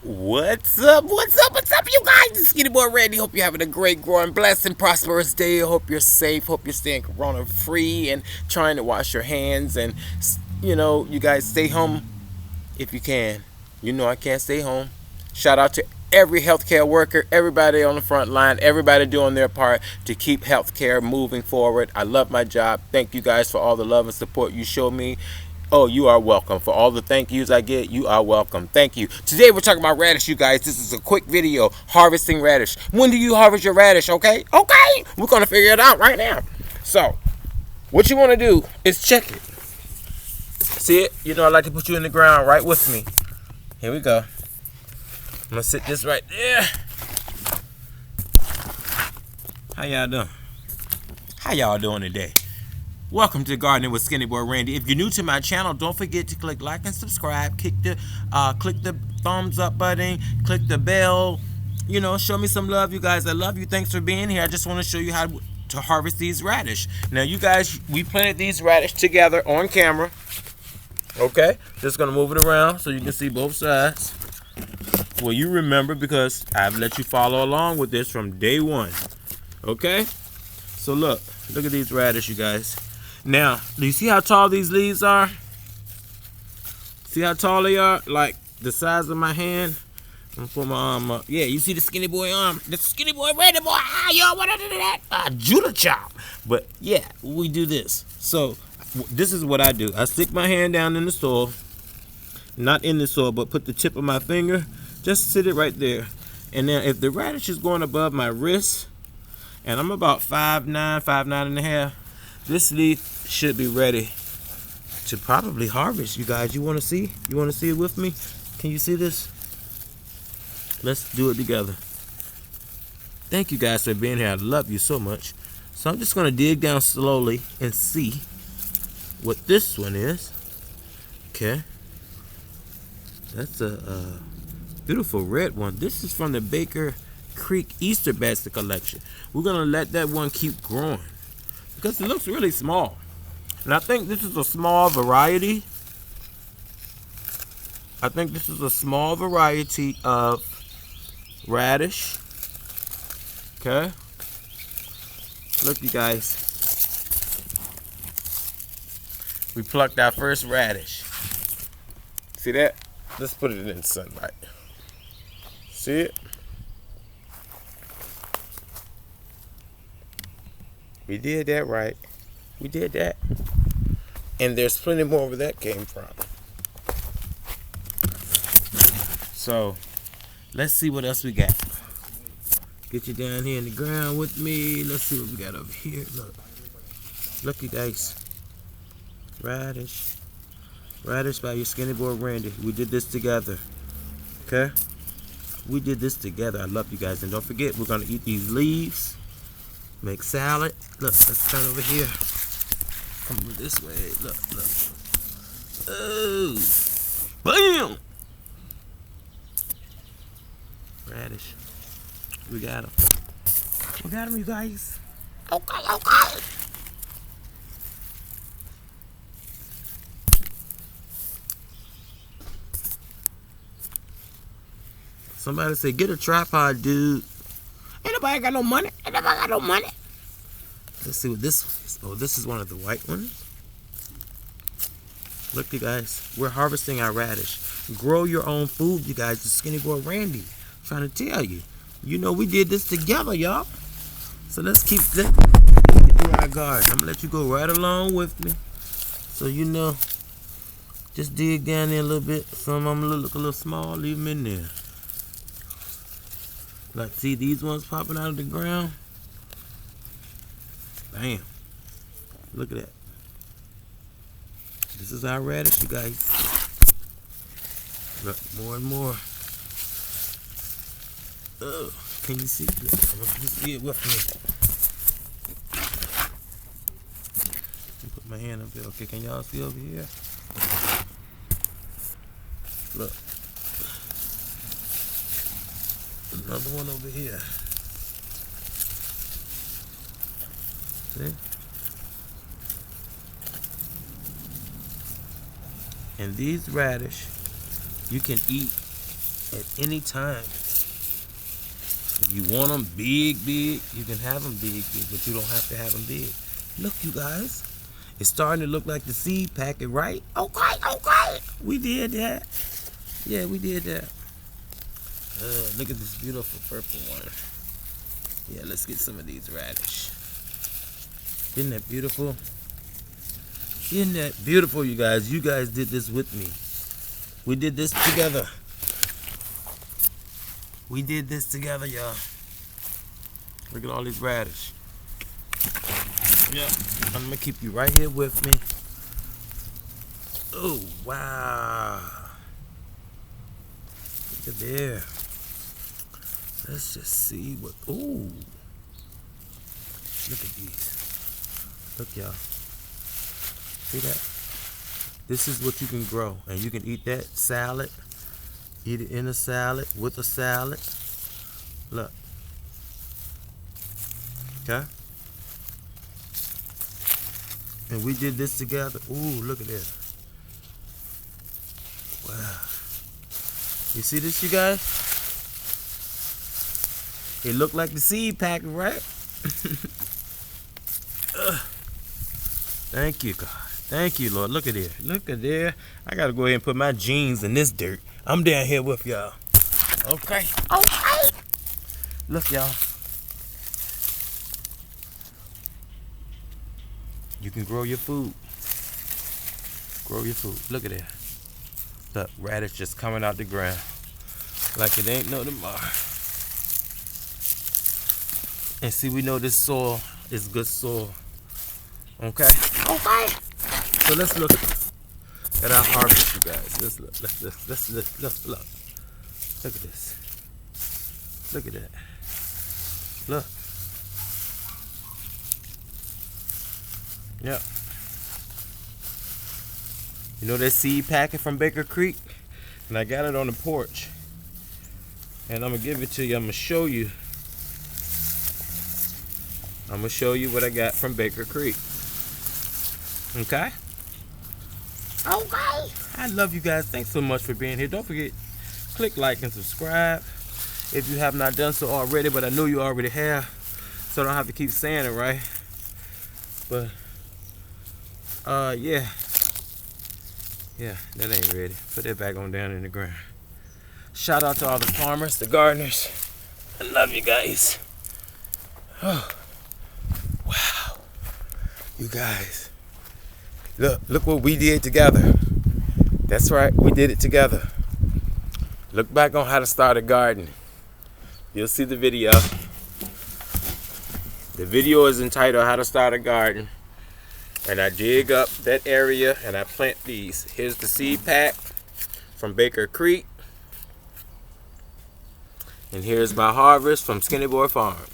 What's up? What's up? What's up, you guys? It's Skinny Boy Randy. Hope you're having a great, growing, blessed, and prosperous day. Hope you're safe. Hope you're staying corona free and trying to wash your hands. And, you guys stay home if you can. You know, I can't stay home. Shout out to every healthcare worker, everybody on the front line, everybody doing their part to keep healthcare moving forward. I love my job. Thank you guys for all the love and support you show me. Oh, you are welcome. For all the thank yous I get, you are welcome. Thank you. Today we're talking about radish, you guys. This is a quick video. Harvesting radish. When do you harvest your radish, okay? Okay! We're going to figure it out right now. So, what you want to do is check it. See it? You know I like to put you in the ground right with me. Here we go. I'm going to sit this right there. How y'all doing? How y'all doing today? Welcome to Gardening with Skinny Boy Randy. If you're new to my channel, don't forget to click like and subscribe. Click the thumbs up button. Click the bell. You know, show me some love, you guys. I love you. Thanks for being here. I just want to show you how to harvest these radish. Now, you guys, we planted these radish together on camera. Okay, just gonna move it around so you can see both sides. Well, you remember because I've let you follow along with this from day one. Okay, so look at these radish, you guys. Now, do you see how tall these leaves are? See how tall they are? Like the size of my hand. I'm gonna put my arm up. Yeah, you see the skinny boy arm? The skinny boy Randy boy. Y'all wanna do that? Judah chop. But yeah, we do this. So this is what I do. I stick my hand down in the soil. Not in the soil, but put the tip of my finger. Just sit it right there. And then if the radish is going above my wrist, and I'm about 5'9", 5'9 and a half, this leaf should be ready to probably harvest, you guys. You want to see? You want to see it with me? Can you see this? Let's do it together. Thank you guys for being here. I love you so much. So I'm just going to dig down slowly and see what this one is. Okay. That's a beautiful red one. This is from the Baker Creek Easter basket collection. We're going to let that one keep growing because it looks really small. And I think this is a small variety. I think this is a small variety of radish. Okay. Look, you guys. We plucked our first radish. See that? Let's put it in sunlight. See it? We did that right. We did that. And there's plenty more where that came from. So, let's see what else we got. Get you down here in the ground with me. Let's see what we got over here. Look. Look, you guys. Radish. Radish by your Skinny Boy Randy. We did this together. Okay? We did this together. I love you guys. And don't forget, we're going to eat these leaves. Make salad. Look, let's turn over here. Come over this way. Look, look. Oh. Bam! Radish. We got them. We got them, you guys. Okay, okay. Somebody say, get a tripod, dude. Ain't nobody got no money. Ain't nobody got no money. Let's see what this one is. Oh, this is one of the white ones. Look, you guys. We're harvesting our radish. Grow your own food, you guys. The Skinny Boy Randy. I'm trying to tell you. You know we did this together, y'all. So let's keep do our garden. I'm going to let you go right along with me. So you know, just dig down there a little bit. Some of them look a little small. Leave them in there. Like, see these ones popping out of the ground? Bam. Look at that. This is our radish, you guys. Look, more and more. Oh, can you see? Look, I want you to see it with me. Let me put my hand up there. Okay, can y'all see over here? Look. Another one over here. See? And these radish, you can eat at any time. If you want them big, you can have them big, but you don't have to have them big. Look, you guys, it's starting to look like the seed packet, right? Okay, we did that. Yeah, we did that. Look at this beautiful purple one. Yeah, let's get some of these radish. Isn't that beautiful? Isn't that beautiful, you guys? You guys did this with me. We did this together. We did this together, y'all. Look at all these radish. Yeah, I'm gonna keep you right here with me. Oh, wow. Look at there. Let's just see what, ooh. Look at these. Look, y'all. See that? This is what you can grow. And you can eat that salad. Eat it in a salad, with a salad. Look. Okay? And we did this together. Ooh, look at that. Wow. You see this, you guys? It looked like the seed packet, right? Thank you, God. Thank you, Lord. Look at there. Look at there. I got to go ahead and put my jeans in this dirt. I'm down here with y'all. Okay. Okay. Look, y'all. You can grow your food. Grow your food. Look at that. Look, radish just coming out the ground. Like it ain't no tomorrow. And see, we know this soil is good soil. Okay? Okay. So let's look at our harvest, you guys. Let's look. Let's look. Look at this. Look at that. Look. Yep. You know that seed packet from Baker Creek? And I got it on the porch. And I'm gonna give it to you. I'm gonna show you. I'm gonna show you what I got from Baker Creek. Okay? Okay. I love you guys. Thanks so much for being here. Don't forget, click like and subscribe if you have not done so already, but I know you already have, so I don't have to keep saying it, right? But yeah, that ain't ready. Put that back on down in the ground. Shout out to all the farmers, the gardeners. I love you guys. Oh, wow. You guys, look what we did together. That's right, we did it together. Look back on how to start a garden. You'll see the video. The video is entitled How to Start a Garden. And I dig up that area and I plant these. Here's the seed pack from Baker Creek. And here's my harvest from SkinnyBoy Farms.